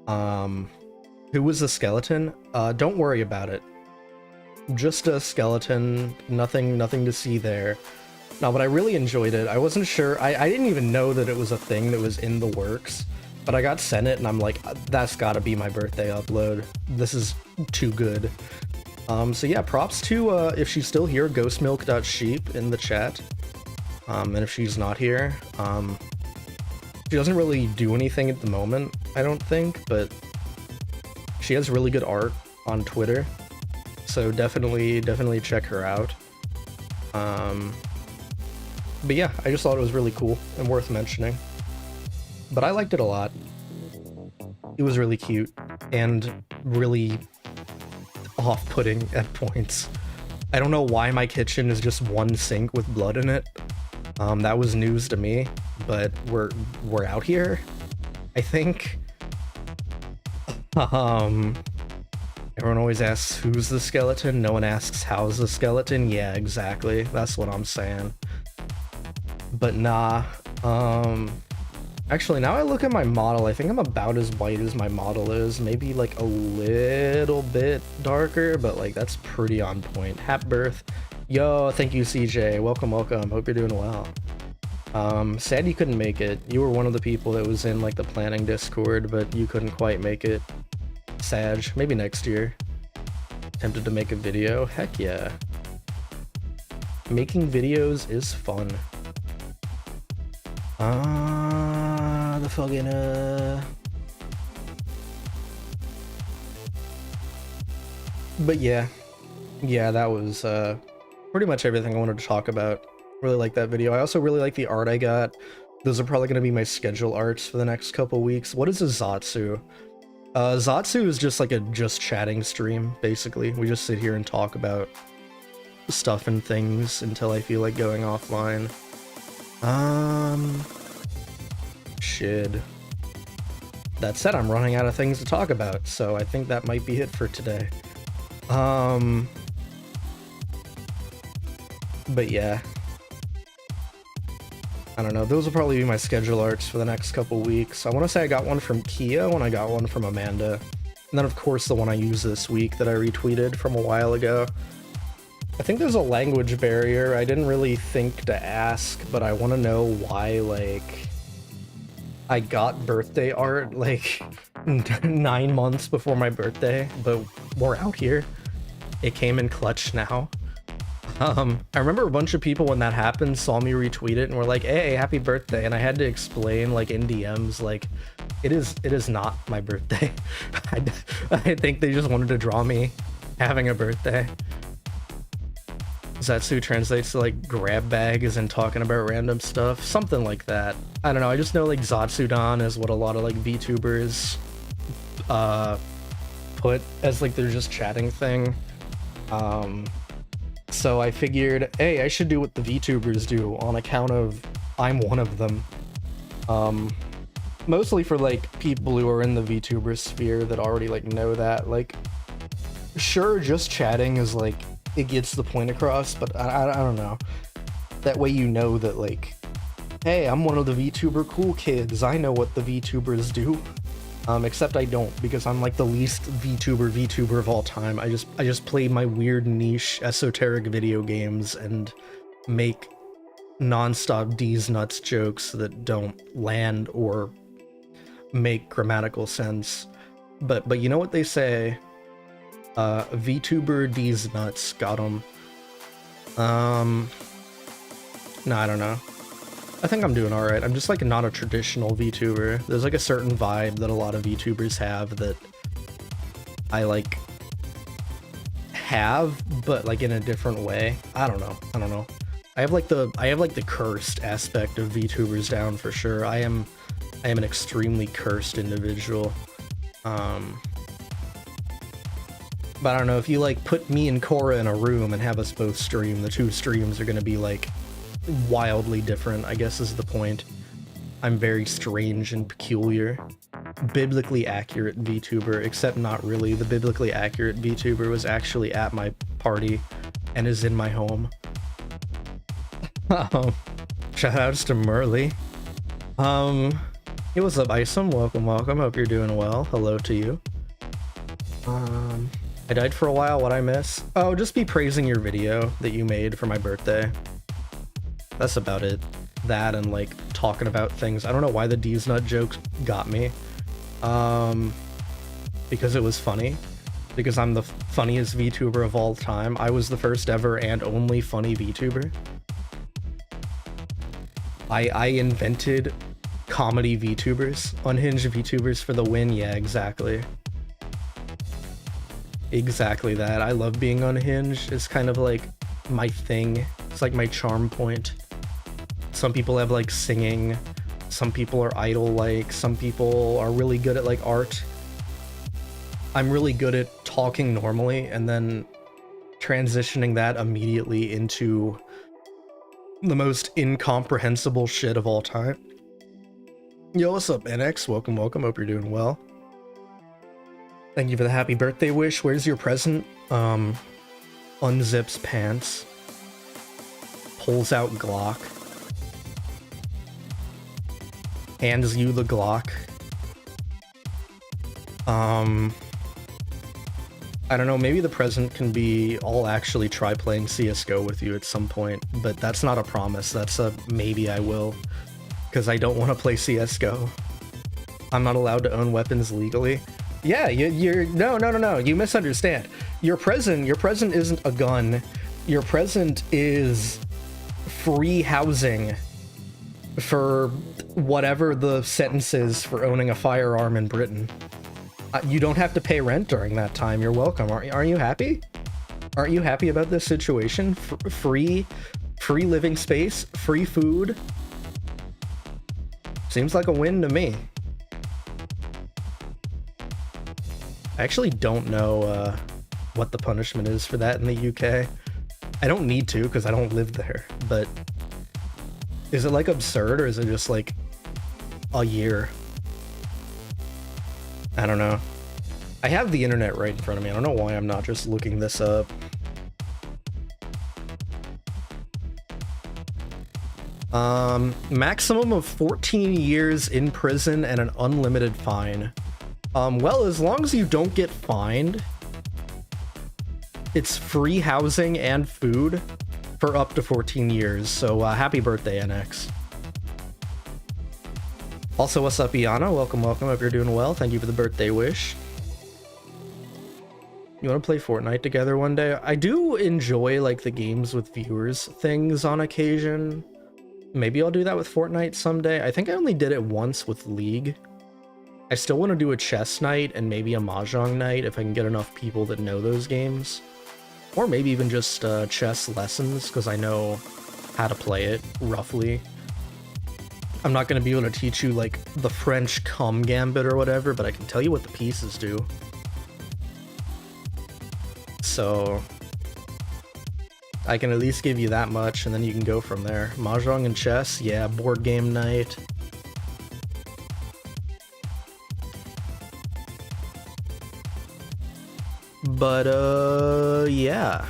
Who was the skeleton? Don't worry about it. Just a skeleton, nothing to see there. No, but I really enjoyed it. I wasn't sure, I didn't even know that it was a thing that was in the works, but I got sent it and I'm like, that's gotta be my birthday upload. This is too good. So yeah, props to, if she's still here, ghostmilk.sheep in the chat. And if she's not here, she doesn't really do anything at the moment, I don't think, but She has really good art on Twitter, so definitely check her out. But yeah, I just thought it was really cool and worth mentioning. But I liked it a lot. It was really cute and really off-putting at points. I don't know why my kitchen is just one sink with blood in it. That was news to me, but we're out here, I think. Everyone always asks who's the skeleton, no one asks how's the skeleton. Yeah, exactly, that's what I'm saying. But nah, actually, now I look at my model, I think I'm about as white as my model is. Maybe like a little bit darker, but like that's pretty on point. Happy birth. Yo, thank you, CJ. Welcome. Hope you're doing well. Sad you couldn't make it. You were one of the people that was in like the planning Discord, but you couldn't quite make it. Sag. Maybe next year. Tempted to make a video. Heck yeah. Making videos is fun. The fucking But yeah, that was pretty much everything I wanted to talk about. Really like that video. I also really like the art I got. Those are probably going to be my schedule arts for the next couple weeks. What is a ZATSU? ZATSU is just like a just chatting stream, basically. We just sit here and talk about stuff and things until I feel like going offline. Shit. That said, I'm running out of things to talk about, so I think that might be it for today. But yeah. I don't know, those will probably be my schedule arts for the next couple weeks. I want to say I got one from Kia and I got one from Amanda. And then of course the one I used this week that I retweeted from a while ago. I think there's a language barrier. I didn't really think to ask, but I want to know why, like, I got birthday art, like, 9 months before my birthday, but we're out here. It came in clutch now. I remember a bunch of people when that happened saw me retweet it and were like, hey, happy birthday, and I had to explain, like, in DMs, like, it is not my birthday. I think they just wanted to draw me having a birthday. ZATSU translates to like grab bags and talking about random stuff, something like that. I don't know, I just know like Zatsudan is what a lot of like VTubers put as like their just chatting thing. So I figured, hey, I should do what the VTubers do on account of I'm one of them. Mostly for like people who are in the VTuber sphere that already like know that, like, sure, just chatting is like, it gets the point across, but I don't know. That way you know that, like, hey, I'm one of the VTuber cool kids. I know what the VTubers do. Except I don't, because I'm like the least VTuber of all time. I just play my weird niche esoteric video games and make non-stop D's nuts jokes that don't land or make grammatical sense. But you know what they say? VTuber D's nuts, got him. No, I don't know. I think I'm doing alright. I'm just like not a traditional VTuber. There's like a certain vibe that a lot of VTubers have that I like have, but like in a different way. I don't know. I have like the cursed aspect of VTubers down for sure. I am an extremely cursed individual. But I don't know, if you like put me and Cora in a room and have us both stream, the two streams are gonna be like wildly different, I guess is the point. I'm very strange and peculiar. Biblically accurate VTuber, except not really. The biblically accurate VTuber was actually at my party and is in my home. Shoutouts to Merly. Hey, what's up, Isom? Welcome. Hope you're doing well. Hello to you. I died for a while. What I miss? Oh, just be praising your video that you made for my birthday. That's about it. That and like talking about things. I don't know why the D's nut jokes got me. Because it was funny. Because I'm the funniest VTuber of all time. I was the first ever and only funny VTuber. I invented comedy VTubers. Unhinged VTubers for the win. Yeah, exactly. Exactly that. I love being unhinged. It's kind of like my thing. It's like my charm point. Some people have like singing. Some people are idol-like. Some people are really good at like art. I'm really good at talking normally and then transitioning that immediately into the most incomprehensible shit of all time. Yo, what's up, NX? Welcome, welcome. Hope you're doing well. Thank you for the happy birthday wish. Where's your present? Unzips pants. Pulls out Glock. Hands you the Glock. I don't know, maybe the present can be I'll actually try playing CSGO with you at some point, but that's not a promise. That's a maybe I will, because I don't want to play CSGO. I'm not allowed to own weapons legally. Yeah, you're no, you misunderstand. Your present isn't a gun. Your present is free housing for whatever the sentence is for owning a firearm in Britain. You don't have to pay rent during that time. You're welcome. Aren't you happy? Aren't you happy about this situation? Free living space, free food. Seems like a win to me. I actually don't know what the punishment is for that in the UK. I don't need to because I don't live there, but is it like absurd or is it just like a year? I don't know. I have the internet right in front of me. I don't know why I'm not just looking this up. Maximum of 14 years in prison and an unlimited fine. Well, as long as you don't get fined, it's free housing and food for up to 14 years. So happy birthday, NX. Also, what's up, Iana? Welcome, welcome. Hope you're doing well. Thank you for the birthday wish. You want to play Fortnite together one day? I do enjoy like the games with viewers things on occasion. Maybe I'll do that with Fortnite someday. I think I only did it once with League. I still want to do a chess night and maybe a mahjong night if I can get enough people that know those games. Or maybe even just chess lessons because I know how to play it roughly. I'm not going to be able to teach you like the French cum gambit or whatever, but I can tell you what the pieces do. So I can at least give you that much and then you can go from there. Mahjong and chess, yeah, board game night. But yeah.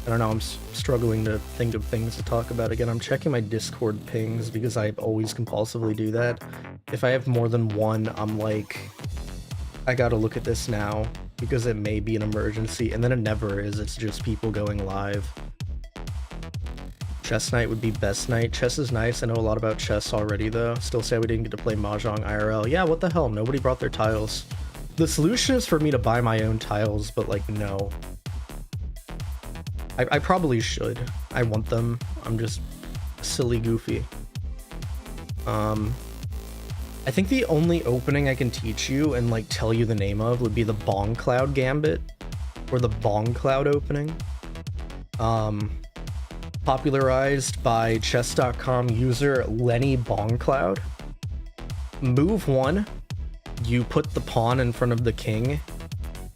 I don't know, I'm struggling to think of things to talk about again. I'm checking my Discord pings because I always compulsively do that. If I have more than one, I'm like, I gotta look at this now because it may be an emergency, and then it never is. It's just people going live. Chess night would be best night. Chess is nice. I know a lot about chess already though. Still say we didn't get to play Mahjong IRL. Yeah, what the hell? Nobody brought their tiles. The solution is for me to buy my own tiles, but like, no. I probably should. I want them. I'm just silly goofy. I think the only opening I can teach you and like tell you the name of would be the Bong Cloud Gambit or the Bong Cloud opening. Popularized by chess.com user Lenny Bongcloud. Move 1, you put the pawn in front of the king,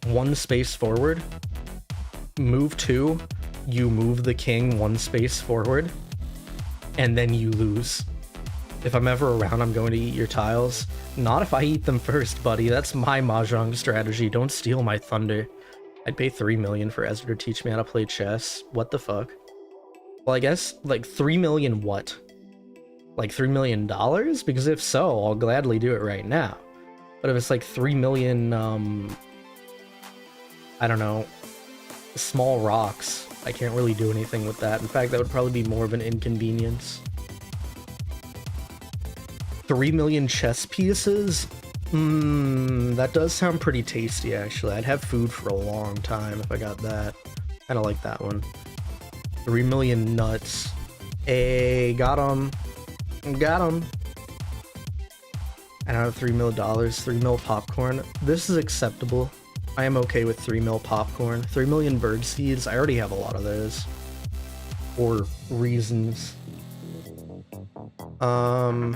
1 space forward. Move 2, you move the king 1 space forward, and then you lose. If I'm ever around, I'm going to eat your tiles. Not if I eat them first, buddy. That's my mahjong strategy. Don't steal my thunder. I'd pay 3 million for Ezra to teach me how to play chess. What the fuck? Well, I guess, like, 3 million what? Like, $3 million? Because if so, I'll gladly do it right now. But if it's like 3 million, I don't know, small rocks, I can't really do anything with that. In fact, that would probably be more of an inconvenience. 3 million chess pieces? That does sound pretty tasty, actually. I'd have food for a long time if I got that. Kinda like that one. 3 million nuts. Hey, got him. Got him. I don't have $3 million, $3 mil popcorn. This is acceptable. I am okay with 3 mil popcorn. 3 million bird seeds, I already have a lot of those. For reasons. What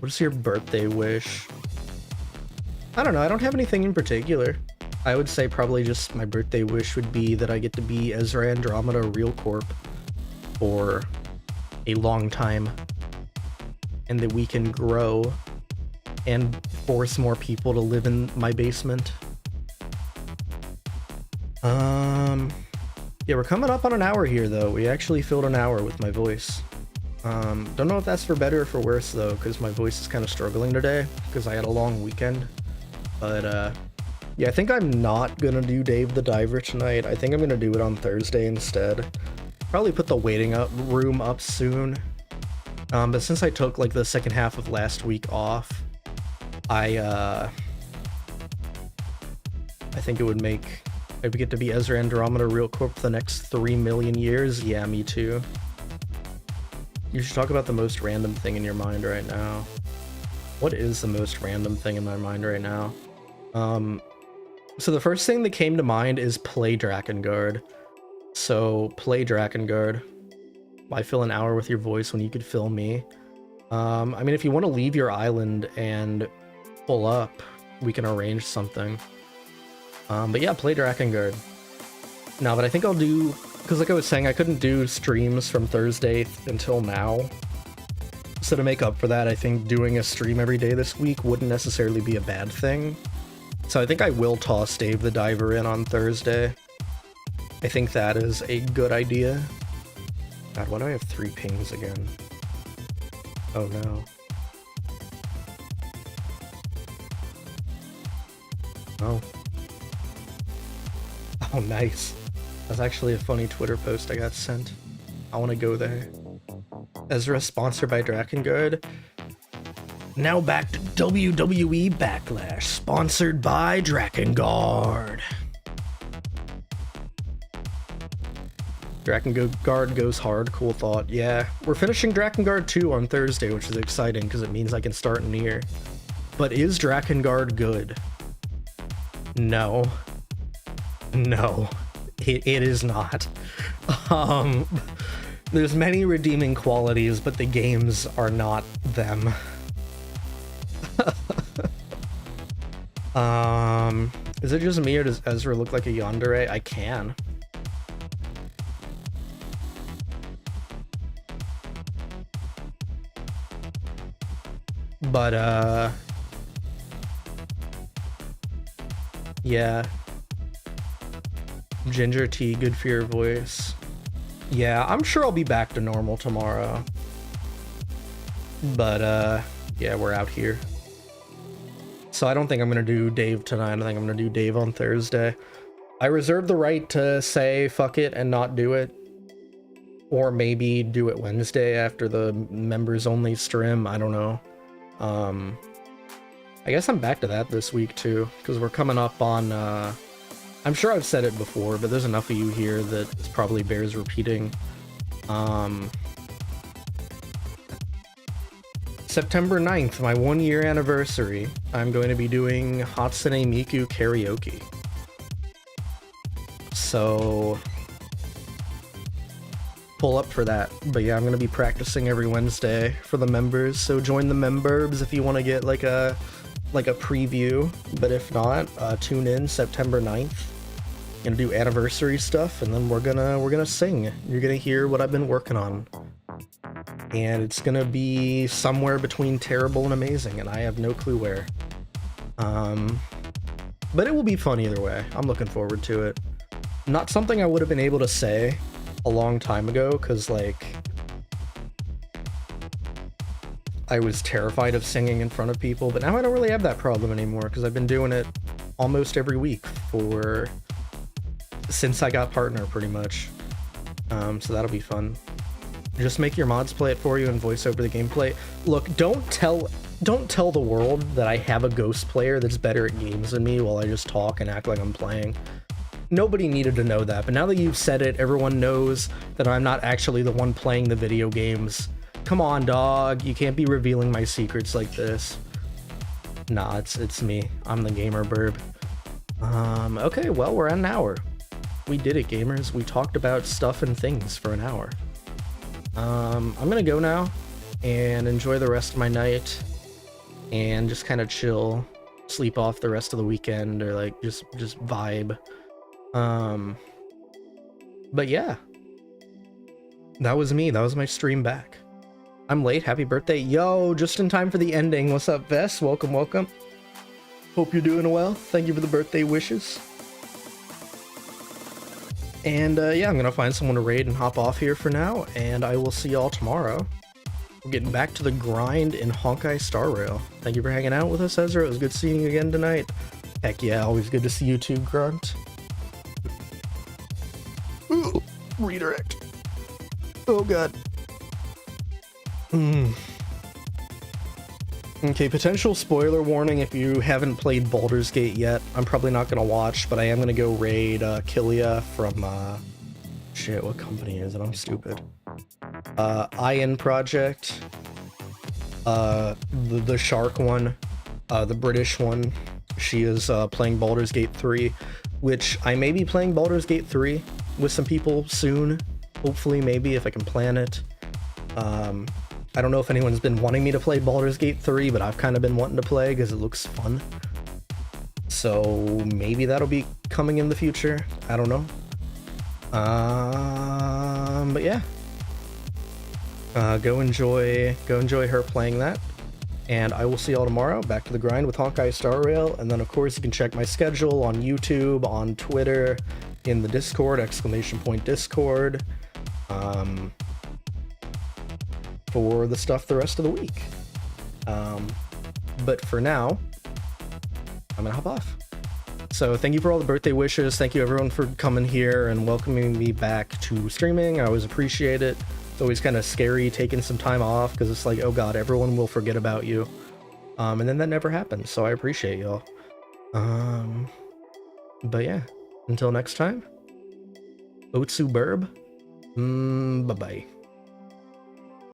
is your birthday wish? I don't know, I don't have anything in particular. I would say probably just my birthday wish would be that I get to be Ezra Andromyda RealCorp for a long time. And that we can grow and force more people to live in my basement. Yeah, we're coming up on an hour here though. We actually filled an hour with my voice. Don't know if that's for better or for worse though, because my voice is kind of struggling today because I had a long weekend. But yeah, I think I'm not gonna do Dave the Diver tonight. I think I'm gonna do it on Thursday instead. Probably put the waiting room up soon. But since I took like the second half of last week off, I think it would make I'd get to be Ezra Andromyda RealCorp for the next 3 million years. Yeah, me too. You should talk about the most random thing in your mind right now. What is the most random thing in my mind right now? So the first thing that came to mind is play Drakengard. So play Drakengard. Why fill an hour with your voice when you could fill me? I mean, if you want to leave your island and pull up, we can arrange something. But yeah, play Drakengard. No, but I think I'll do, because like I was saying, I couldn't do streams from Thursday until now. So to make up for that, I think doing a stream every day this week wouldn't necessarily be a bad thing. So I think I will toss Dave the Diver in on Thursday. I think that is a good idea. God, why do I have 3 pings again? Oh no. Oh. Oh, nice. That's actually a funny Twitter post I got sent. I want to go there. Ezra sponsored by Drakengard. Now back to WWE Backlash, sponsored by Drakengard. Drakengard goes hard, cool thought. Yeah, we're finishing Drakengard 2 on Thursday, which is exciting because it means I can start Nier. But is Drakengard good? No. No, it is not. There's many redeeming qualities, but the games are not them. Is it just me or does Ezra look like a yandere? I can. But, yeah. Ginger tea, good for your voice. Yeah, I'm sure I'll be back to normal tomorrow. But, yeah, we're out here. So I don't think I'm gonna do Dave tonight. I think I'm gonna do Dave on Thursday. I reserve the right to say fuck it and not do it. Or maybe do it Wednesday after the members only stream. I don't know. I guess I'm back to that this week too, because we're coming up on, I'm sure I've said it before, but there's enough of you here that it probably bears repeating. September 9th, my 1-year anniversary, I'm going to be doing Hatsune Miku karaoke. So pull up for that. But yeah, I'm going to be practicing every Wednesday for the members, so join the members if you want to get like a preview. But if not, tune in September 9th. Gonna do anniversary stuff, and then we're gonna sing. You're gonna hear what I've been working on. And it's gonna be somewhere between terrible and amazing, and I have no clue where. But it will be fun either way. I'm looking forward to it. Not something I would have been able to say a long time ago, because like I was terrified of singing in front of people, but now I don't really have that problem anymore because I've been doing it almost every week since I got partner pretty much. So that'll be fun. Just make your mods play it for you and voice over the gameplay. Look, don't tell the world that I have a ghost player that's better at games than me while I just talk and act like I'm playing. Nobody needed to know that, but now that you've said it, everyone knows that I'm not actually the one playing the video games. Come on, dog. You can't be revealing my secrets like this. Nah, it's me. I'm the gamer burb. Okay, well, we're at an hour. We did it, gamers. We talked about stuff and things for an hour. I'm gonna go now and enjoy the rest of my night and just kind of chill, sleep off the rest of the weekend, or like just vibe. But yeah, that was me. That was my stream back. I'm late. Happy birthday. Yo, just in time for the ending. What's up, Vess? Welcome, welcome. Hope you're doing well. Thank you for the birthday wishes. And yeah, I'm gonna find someone to raid and hop off here for now, and I will see y'all tomorrow. We're getting back to the grind in Honkai Star Rail. Thank you for hanging out with us, Ezra. It was good seeing you again tonight. Heck yeah, always good to see you too, Grunt. Ooh, redirect. Oh god. Okay, potential spoiler warning if you haven't played Baldur's Gate yet. I'm probably not gonna watch, but I am gonna go raid Killia from shit, what company is it? I'm stupid. Iron Project. The shark one. The British one. She is playing Baldur's Gate 3, which I may be playing Baldur's Gate 3 with some people soon. Hopefully, maybe, if I can plan it. I don't know if anyone's been wanting me to play Baldur's Gate 3, but I've kind of been wanting to play because it looks fun. So maybe that'll be coming in the future. I don't know. But yeah. Go enjoy her playing that. And I will see y'all tomorrow. Back to the grind with Honkai Star Rail. And then of course you can check my schedule on YouTube, on Twitter, in the Discord, !Discord. For the stuff the rest of the week. But for now, I'm gonna hop off. So thank you for all the birthday wishes. Thank you everyone for coming here and welcoming me back to streaming. I always appreciate it. It's always kind of scary taking some time off because it's like, oh god, everyone will forget about you. And then that never happens, so I appreciate y'all. But yeah, until next time, Vtuber. Bye-bye.